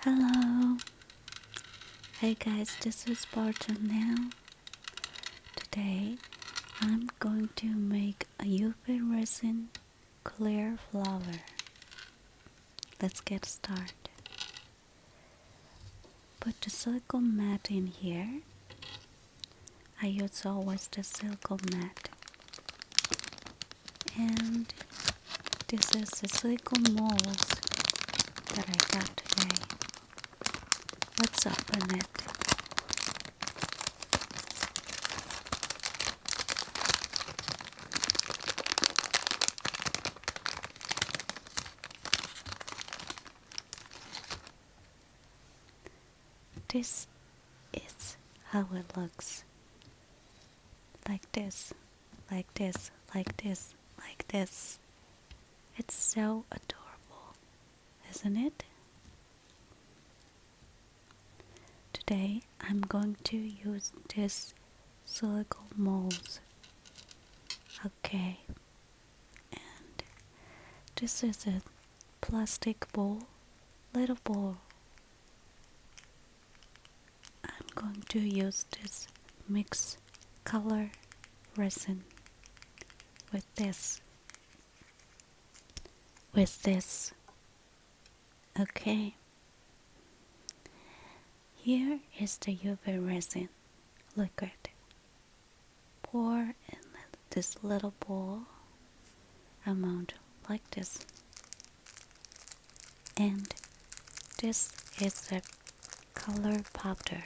Hello. Hey guys, this is Barton now. Today I'm going to make a UV resin clear flower. Let's get started. Put the silicone mat in here. I use always the silicone mat. And this is the silicone molds that I got today. Let's open it. This is how it looks. Like this, like this, like this, like this. It's so adorable, isn't it? Today I'm going to use this silicone molds. Okay. And this is a plastic bowl, little bowl. I'm going to use this mixed color resin with this. Okay. Here is the UV resin liquid. Pour in this little bowl amount like this. And this is a color powder.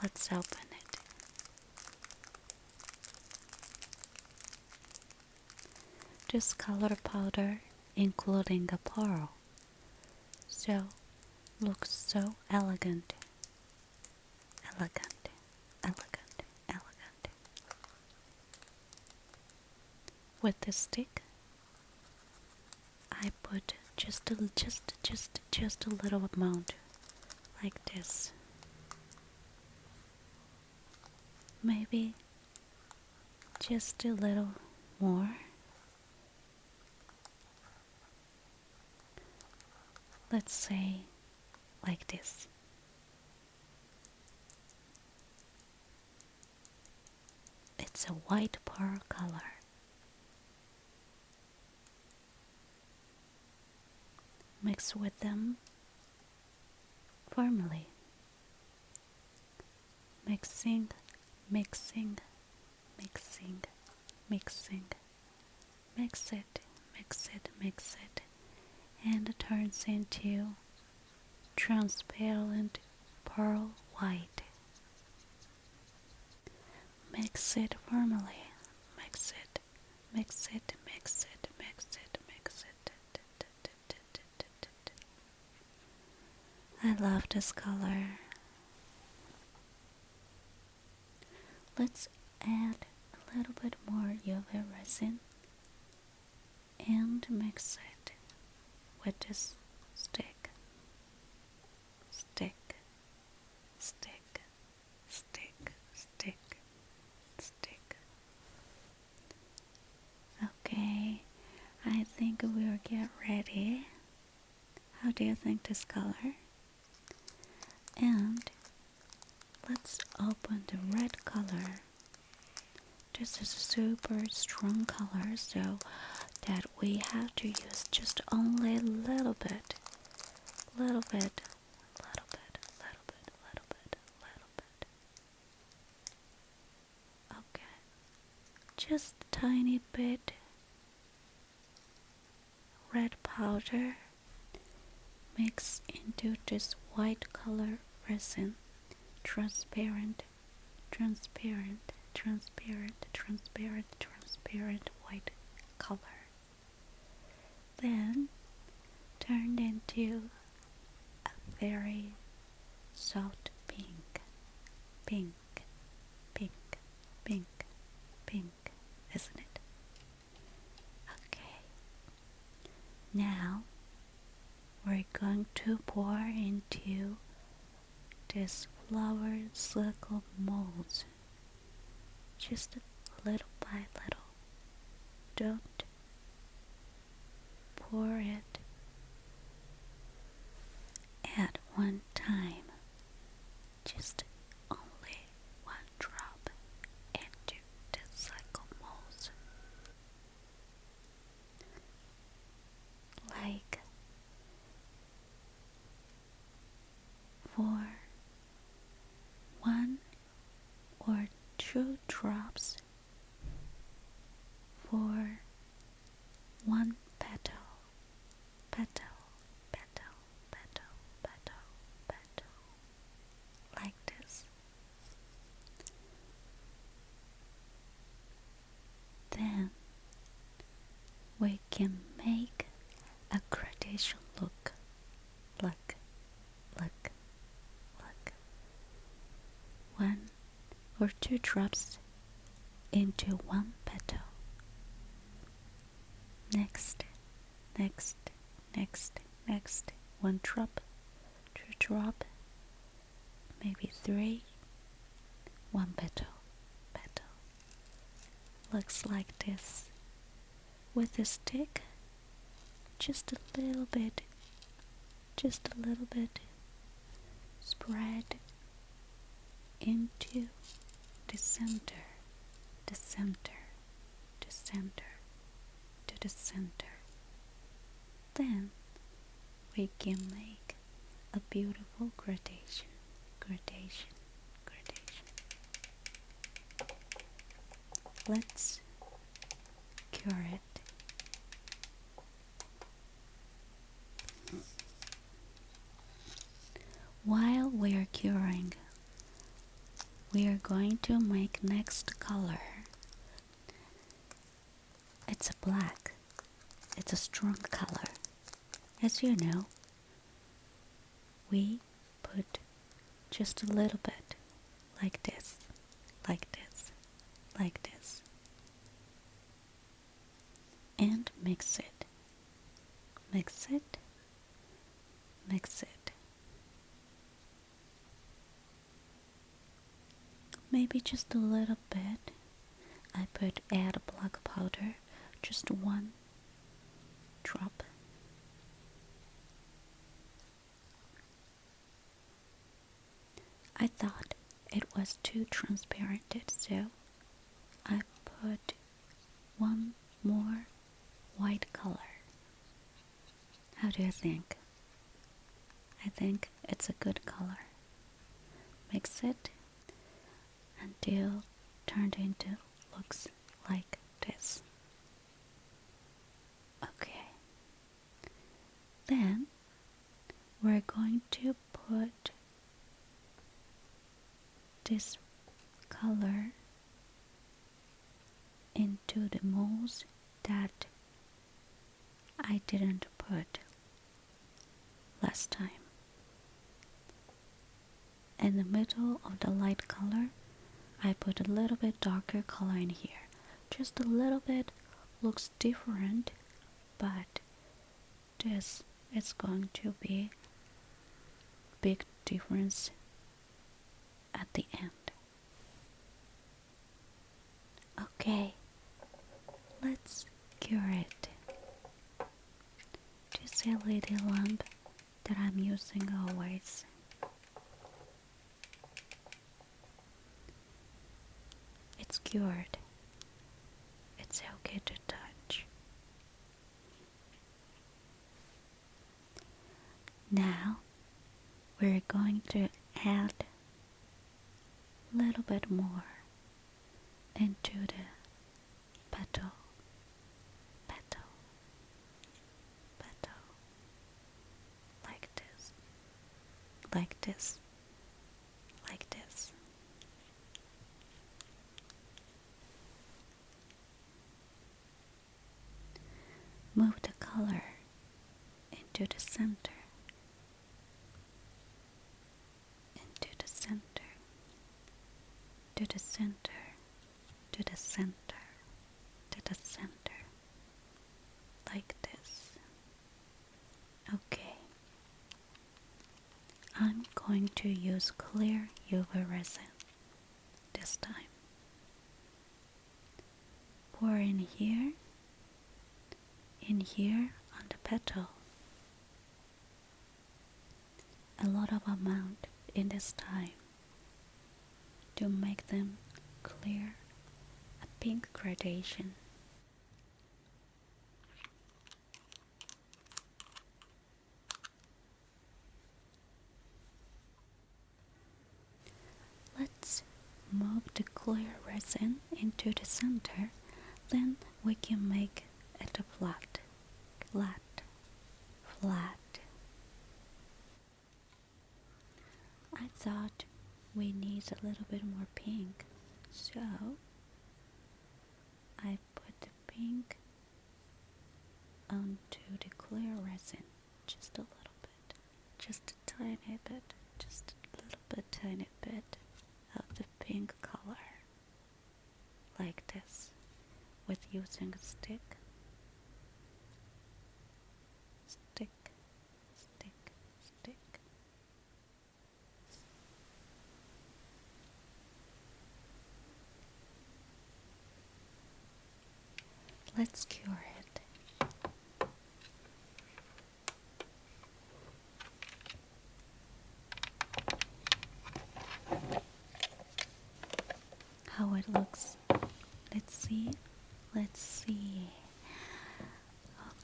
Let's open it. This color powder including a pearl. So looks so elegant. Elegant, elegant, elegant. With the stick, I put just a little amount, like this. Maybe just a little more. Let's say like this. It's a white pearl color. Mix with them firmly. Mixing, mixing, mixing, mixing. Mix it, mix it, mix it. And it turns into transparent pearl white. Mix it firmly. Mix it, mix it, mix it, mix it, mix it. I love this color. Let's add a little bit more UV resin and mix it with this stick. Stick, stick, stick, stick, stick. Okay, I think we'll get ready. How do you think this color? And let's open the red color. This is a super strong color, so that we have to use just only a little bit. Little bit. Okay, just a tiny bit red powder mix into this white color resin. Transparent, transparent, transparent, transparent, transparent white color. Then turned into a very soft pink, pink, pink, pink, pink, isn't it? Okay. Now we're going to pour into this flower silicone molds. Just little by little. Don't pour it one time, just only one drop into the cycle mold, like for 1 or 2 drops for 1 petal, petal, petal, petal, petal, petal, like this. Then we can make a gradation look. Look, look, look. 1 or 2 drops into 1 petal. Next, next, next, next. 1 drop, 2 drop, maybe 3, 1 petal, petal. Looks like this. With a stick, just a little bit, spread into the center, the center, the center, to the center. Then we can make a beautiful gradation, gradation, gradation. Let's cure it. While we are curing, we are going to make next color. It's a black. It's a strong color. As you know, we put just a little bit, like this, like this, like this, and mix it, mix it, mix it. Maybe just a little bit. I add black powder, just 1 drop. I thought it was too transparent, so I put 1 more white color. How do you think? I think it's a good color. Mix it until turned into looks like this. Okay. Then we're going to put this color into the molds that I didn't put last time. In the middle of the light color, I put a little bit darker color in here. Just a little bit, looks different, but this is going to be big difference at the end. Okay, let's cure it. This LED lamp that I'm using always. It's cured. It's okay to touch. Now we're going to add a little bit more into the petal, petal, petal, like this, like this, like this. Move the color into the center, into the center, to the center, to the center, to the center, like this. Okay. I'm going to use clear Uv resin this time. Pour in here on the petal, a lot of amount in this time to make them clear, a pink gradation. Let's move the clear resin into the center, then we can make it flat. I thought we need a little bit more pink, so I put the pink onto the clear resin, just a little bit, just a tiny bit, just a little bit, tiny bit of the pink color, like this, with using a stick. Let's cure it. How it looks. Let's see.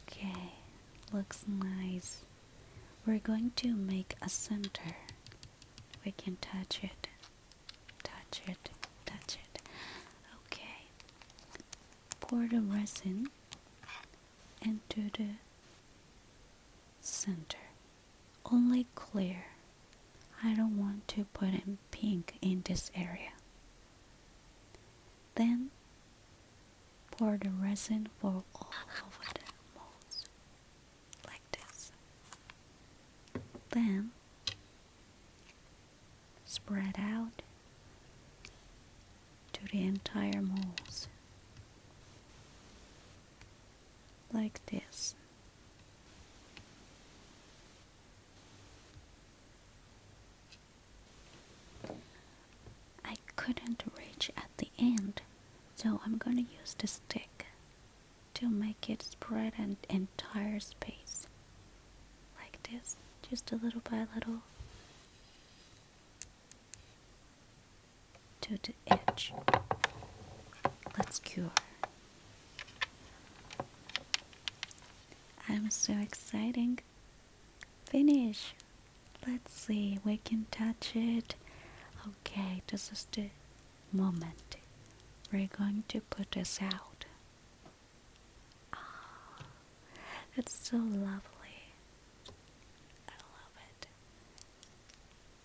Okay, looks nice. We're going to make a center. We can touch it. Okay. Pour the resin into the center. Only clear. I don't want to put in pink in this area. Then pour the resin for all over the molds, like this. Then spread out to the entire molds, like this. I couldn't reach at the end, so I'm gonna use the stick to make it spread an entire space, like this, just a little by little, to the edge. Let's cure. I'm so excited. Finish. Let's see, we can touch it. Okay, this is the moment. We're going to put this out. Oh, it's so lovely. I love it.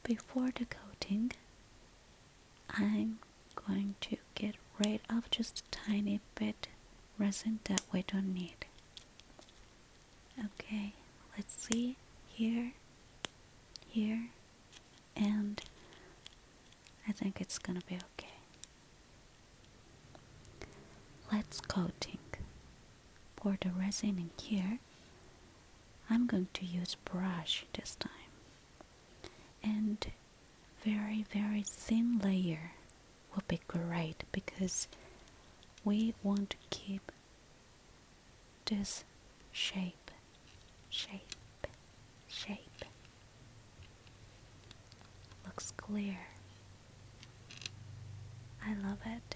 Before the coating, I'm going to get rid of just a tiny bit resin that we don't need. Okay, let's see, here, and I think it's gonna be okay. Let's coating. Pour the resin in here. I'm going to use brush this time, and very thin layer will be great because we want to keep this shape. Looks clear. I love it.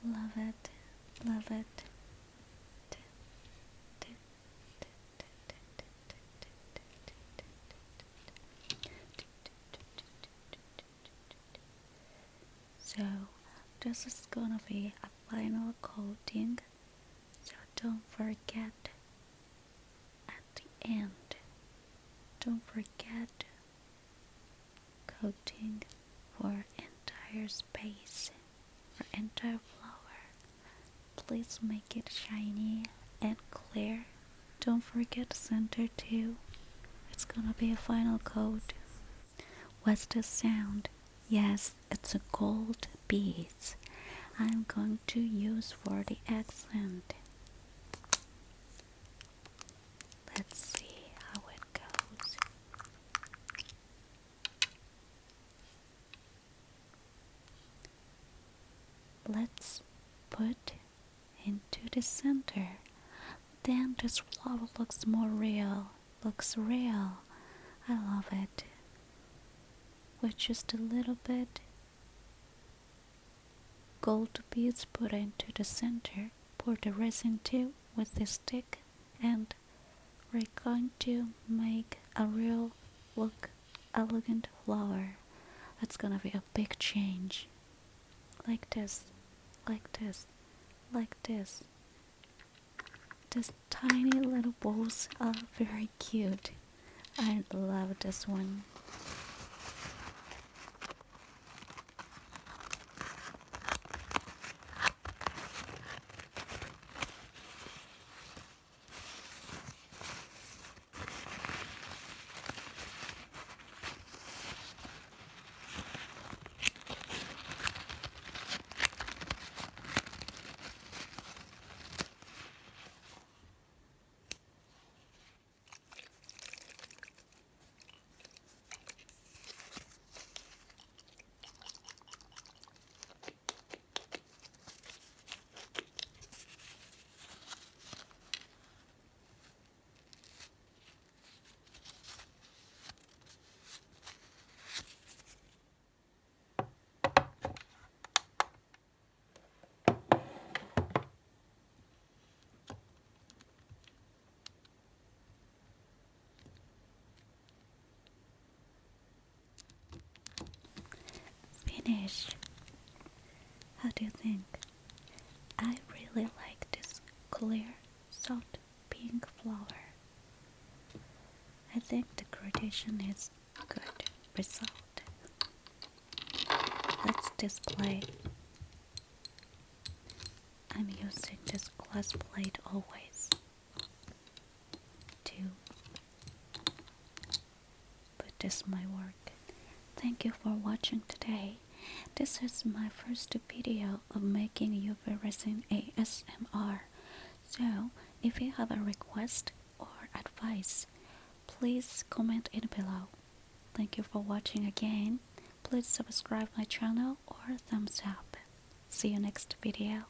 Love it. So this is gonna be a final coating, so don't forget at the end, don't forget coating for entire space, for entire flower. Please make it shiny and clear. Don't forget center too. It's gonna be a final coat. What's the sound? Yes, it's a gold beads. I'm going to use for the accent. Let's see how it goes. Let's put into the center. Then this flower looks more real. looks real. I love it. With just a little bit gold beads put into the center, pour the resin too with the stick, and we're going to make a real look elegant flower. That's gonna be a big change. Like this, like this, like this. These tiny little balls are very cute. I love this one. Finished. How do you think? I really like this clear, soft pink flower. I think the gradation is good result. Let's display. I'm using this glass plate always to put this my work. Thank you for watching today. This is my first video of making UV resin ASMR. So, if you have a request or advice, please comment in below. Thank you for watching again. Please subscribe my channel or thumbs up. See you next video.